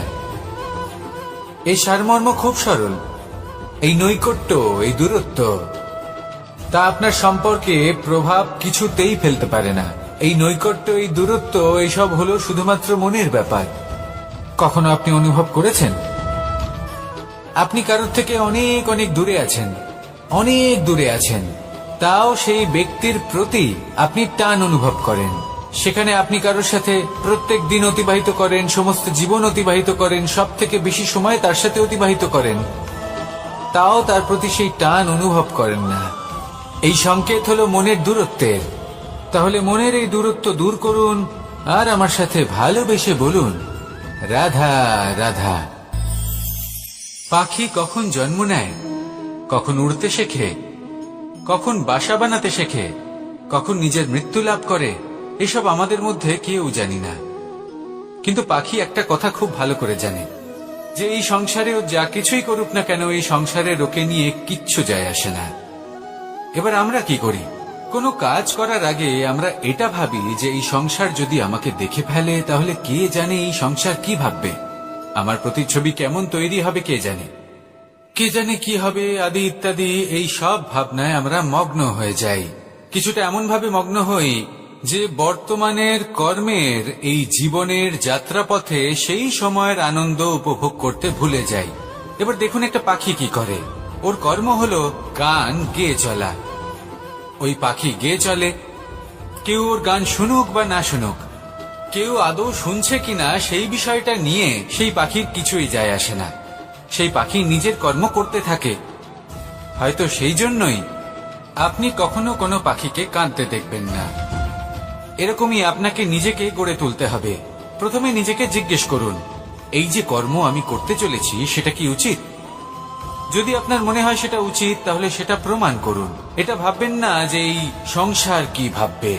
এই সারমর্ম খুব সরল। এই নৈকট্য, এই দূরত্ব, তা আপনার সম্পর্কে প্রভাব কিছুতেই ফেলতে পারে না। এই নৈকট্য, এই দূরত্ব, এইসব হলো শুধুমাত্র মনের ব্যাপার। কখনো আপনি অনুভব করেছেন আপনি কারোর থেকে অনেক অনেক দূরে আছেন, অনেক দূরে আছেন, তাও সেই ব্যক্তির প্রতি আপনি টান অনুভব করেন। সেখানে আপনি কারোর সাথে প্রত্যেক দিন অতিবাহিত করেন, সমস্ত জীবন অতিবাহিত করেন, সব থেকে বেশি সময় তার সাথে অতিবাহিত করেন, তাও তার প্রতি সেই টান অনুভব করেন না। এই সংকেত হলো মনের দূরত্বের। তাহলে মনের এই দূরত্ব দূর করুন আর আমার সাথে ভালোবেসে বলুন, রাধা রাধা। পাখি কখন জন্ম নেয়, কখন উড়তে শেখে, কখন বাসা বানাতে শেখে, কখন নিজের মৃত্যু লাভ করে, এসব আমাদের মধ্যে কেউ জানি না। কিন্তু পাখি একটা কথা খুব ভালো করে জানে, যে এই সংসারে ও যা কিছুই করুক না কেন, এই সংসারের ওকে নিয়ে কিচ্ছু যায় আসে না। এবার আমরা কি করি? কোনো কাজ করার আগে আমরা এটা ভাবি যে এই সংসার যদি আমাকে দেখে ফেলে, তাহলে কে জানে এই সংসার কি ভাববে, আমার প্রতিচ্ছবি কেমন তৈরি হবে কে জানে, কে জানে কি হবে, আদি ইত্যাদি। এই সব ভাবনায় আমরা মগ্ন হয়ে যাই। কিছুটা এমন ভাবে মগ্ন হই যে বর্তমানের কর্মের এই জীবনের যাত্রাপথে সেই সময়ের আনন্দ উপভোগ করতে ভুলে যাই। এবার দেখুন একটা পাখি কি করে। ওর কর্ম হলো গান গেয়ে চলা। ওই পাখি গেয়ে চলে। কেউ ওর গান শুনুক বা না শুনুক, কেউ আদৌ শুনছে কিনা সেই বিষয়টা নিয়ে সেই পাখির কিছুই যায় আসে না। সেই পাখি নিজের কর্ম করতে থাকে। হয়তো সেই জন্যই আপনি কখনো কোনো পাখিকে কাঁদতে দেখবেন না। এরকমই আপনাকে নিজেকে গড়ে তুলতে হবে। প্রথমে নিজেকে জিজ্ঞেস করুন, এই যে কর্ম আমি করতে চলেছি সেটা কি উচিত? যদি আপনার মনে হয় সেটা উচিত, তাহলে সেটা প্রমাণ করুন। এটা ভাববেন না যে এই সংসার কি ভাববে।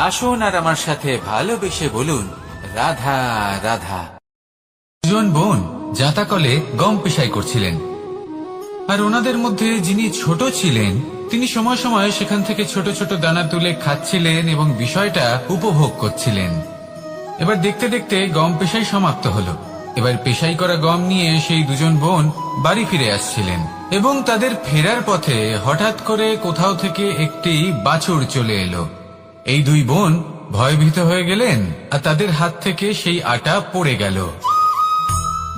আসুন আর আমার সাথে ভালোবেসে বলুন, রাধা রাধা। দুজন বোন জাঁতাকলে গম পেশাই করছিলেন, আর ওনাদের মধ্যে যিনি ছোট ছিলেন তিনি সময় সময় সেখান থেকে ছোট ছোট দানা তুলে খাচ্ছিলেন এবং বিষয়টা উপভোগ করছিলেন। এবার দেখতে দেখতে গম পেশাই সমাপ্ত হলো। এবার পেশাই করা গম নিয়ে সেই দুজন বোন বাড়ি ফিরে আসছিলেন, এবং তাদের ফেরার পথে হঠাৎ করে কোথাও থেকে একটি বাছুর চলে এলো। এই দুই বোন ভয়ভীত হয়ে গেলেন, আর তাদের হাত থেকে সেই আটা পড়ে গেল,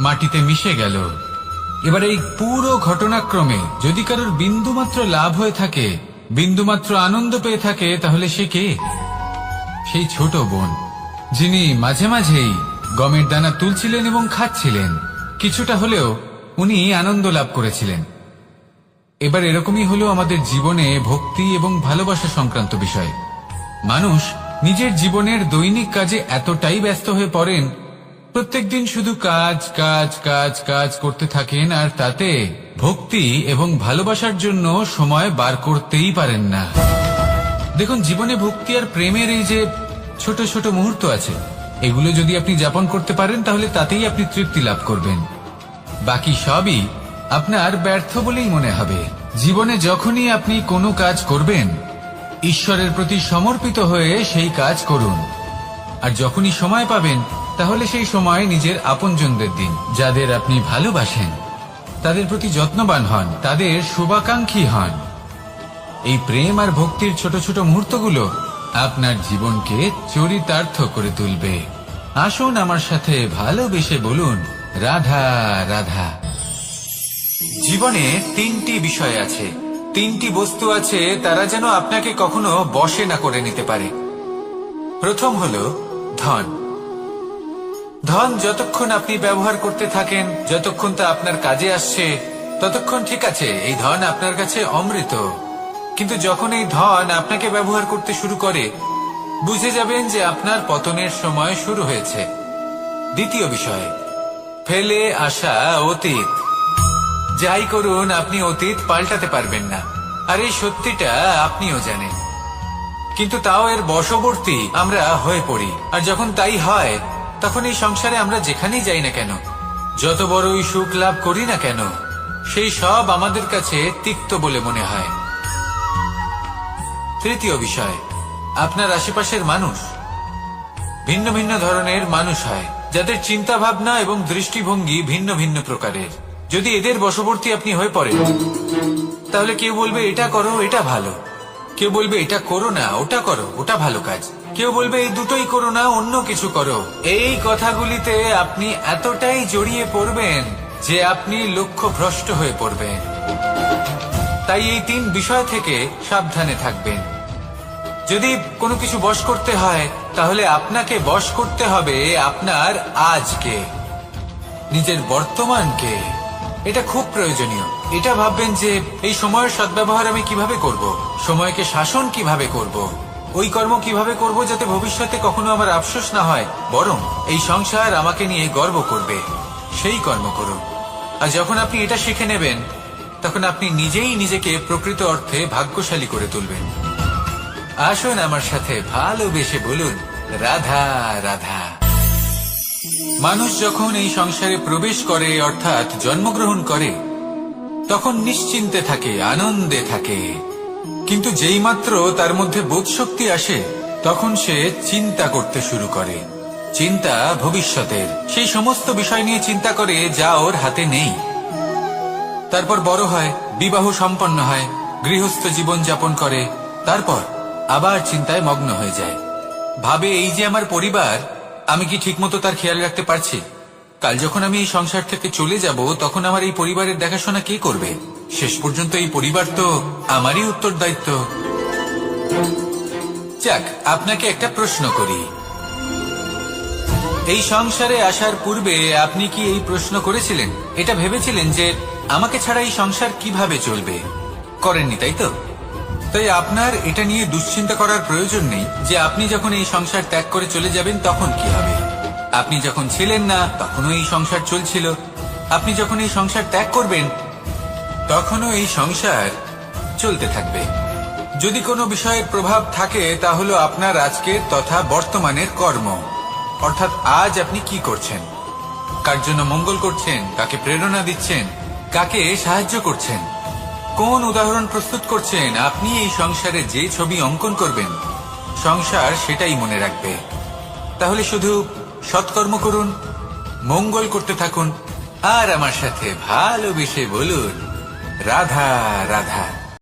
মাটিতে মিশে গেল। এবার এই পুরো ঘটনাক্রমে যদি কারোর বিন্দুমাত্র লাভ হয়ে থাকে, বিন্দুমাত্র আনন্দ পেয়ে থাকে, তাহলে সে কে? সেই ছোট বোন, যিনি মাঝে মাঝেই গমের দানা তুলছিলেন এবং খাচ্ছিলেন। কিছুটা হলেও উনি আনন্দ লাভ করেছিলেন। এবার এরকমই হলো আমাদের জীবনে ভক্তি এবং ভালোবাসা সংক্রান্ত বিষয়। মানুষ নিজের জীবনের দৈনিক কাজে এতটাই ব্যস্ত হয়ে পড়েন, প্রত্যেকদিন শুধু কাজ কাজ কাজ কাজ করতে থাকেন, আর তাতে ভক্তি এবং ভালোবাসার জন্য সময় বার করতেই পারেন না। দেখুন, জীবনে ভক্তি আর প্রেমের এই যে ছোট ছোট মুহূর্ত আছে, এগুলো যদি আপনি যাপন করতে পারেন তাহলে তাতেই আপনি তৃপ্তি লাভ করবেন। বাকি সবই আপনার ব্যর্থ বলেই মনে হবে। জীবনে যখনই আপনি কোনো কাজ করবেন, ঈশ্বরের প্রতি সমর্পিত হয়ে সেই কাজ করুন। আর যখনই সময় পাবেন, তাহলে সেই সময় নিজের আপনজনদের দিন। যাদের আপনি ভালোবাসেন তাদের প্রতি যত্নবান হন, তাদের শুভাকাঙ্ক্ষী হন। এই প্রেম আর ভক্তির ছোট ছোট মুহূর্তগুলো আপনার জীবনকে চরিতার্থ করে তুলবে। আসুন আমার সাথে ভালোবেসে বলুন, রাধা রাধা। জীবনে তিনটি বিষয় আছে, তিনটি বস্তু আছে, তারা যেন আপনাকে কখনো বশে না করে নিতে পারে। প্রথম হলো ধন। ধন যতক্ষণ আপনি ব্যবহার করতে থাকেন, যতক্ষণ তা আপনার কাজে আসছে, ততক্ষণ ঠিক আছে, এই ধন আপনার কাছে অমৃত। কিন্তু যখন এই ধন আপনাকে ব্যবহার করতে শুরু করে, বুঝে যাবেন যে আপনার পতনের সময় শুরু হয়েছে। দ্বিতীয় বিষয়, ফেলে আসা অতীত। যাই করুন, আপনি অতীত পাল্টাতে পারবেন না, আর এই সত্যিটা আপনিও জানেন। কিন্তু তাও এর বশবর্তী আমরা হয়ে পড়ি, আর যখন তাই হয়, তখন এই সংসারে আমরা যেখানেই যাই না কেন, যত বড়ই সুখ লাভ করি না কেন, সেই সব আমাদের কাছে তিক্ত বলে মনে হয়। তৃতীয় বিষয়, আপনার আশেপাশের মানুষ ভিন্ন ভিন্ন ধরনের মানুষ হয়, যাদের চিন্তা ভাবনা এবং দৃষ্টিভঙ্গি ভিন্ন ভিন্ন প্রকারের। যদি এদের বশবর্তী আপনি হয়ে পড়েন, তাহলে কেউ বলবে এটা করো, এটা ভালো। কেউ বলবে এটা করো না, ওটা করো, ওটা ভালো কাজ। কেউ বলবে এই দুটোই করো না, অন্য কিছু করো। এই কথাগুলিতে আপনি এতটাই জড়িয়ে পড়বেন যে আপনি লক্ষ্যভ্রষ্ট হয়ে পড়বেন। তাই এই তিন বিষয় থেকে সাবধানে থাকবেন। যদি কোনো কিছু বশ করতে হয়, তাহলে আপনাকে বশ করতে হবে আপনার আজকে, নিজের বর্তমানকে। এটা খুব প্রয়োজনীয়। এটা ভাববেন যে এই সময়ের সদ্ব্যবহার আমি কিভাবে করব, সময়কে শাসন কিভাবে করব, ওই কর্ম কিভাবে করব যাতে ভবিষ্যতে কখনো আমার আফসোস না হয়, বরং এই সংসার আমাকে নিয়ে গর্ব করবে, সেই কর্ম করুন। আর যখন আপনি এটা শিখে নেবেন, তখন আপনি নিজেই নিজেকে প্রকৃত অর্থে ভাগ্যশালী করে তুলবেন। আসুন আমার সাথে ভালোবেসে বলুন, রাধা রাধা। মানুষ যখন এই সংসারে প্রবেশ করে, অর্থাৎ জন্মগ্রহণ করে, তখন নিশ্চিন্তে থাকে, আনন্দে থাকে। কিন্তু যেইমাত্র তার মধ্যে বোধশক্তি আসে, তখন সে চিন্তা করতে শুরু করে। চিন্তা ভবিষ্যতের, সেই সমস্ত বিষয় নিয়ে চিন্তা করে যা ওর হাতে নেই। তারপর বড় হয়, বিবাহ সম্পন্ন হয়, গৃহস্থ জীবন যাপন করে, তারপর আবার চিন্তায় মগ্ন হয়ে যায়। ভাবে এই যে আমার পরিবার, আমি কি ঠিকমতো তার খেয়াল রাখতে পারছি? কাল যখন আমি এই সংসার থেকে চলে যাব তখন আমার এই পরিবারের দেখাশোনা কে করবে? শেষ পর্যন্ত এই পরিবার তো আমারই উত্তরদায়িত্ব। যাক, আপনাকে একটা প্রশ্ন করি। এই সংসারে আসার পূর্বে আপনি কি এই প্রশ্ন করেছিলেন, এটা ভেবেছিলেন যে আমাকে ছাড়া এই সংসার কিভাবে চলবে? করেননি, তাই তো? তাই আপনার এটা নিয়ে দুশ্চিন্তা করার প্রয়োজন নেই যে আপনি যখন এই সংসার ত্যাগ করে চলে যাবেন তখন কি হবে। আপনি যখন ছিলেন না তখনও এই সংসার চলছিল, আপনি যখন এই সংসার ত্যাগ করবেন তখনও এই সংসার চলতে থাকবে। যদি কোনো বিষয়ের প্রভাব থাকে তা হলো আপনার আজকের তথা বর্তমানের কর্ম, অর্থাৎ আজ আপনি কি করছেন, কার জন্য মঙ্গল করছেন, কাকে প্রেরণা দিচ্ছেন, কাকে সাহায্য করছেন, কোন উদাহরণ প্রস্তুত করছেন। আপনি এই সংসারে যে ছবি অঙ্কন করবেন সংসার সেটাই মনে রাখবে। তাহলে শুধু সৎকর্ম করুন, মঙ্গল করতে থাকুন, আর আমার সাথে ভালোবেসে বলুন রাধা রাধা।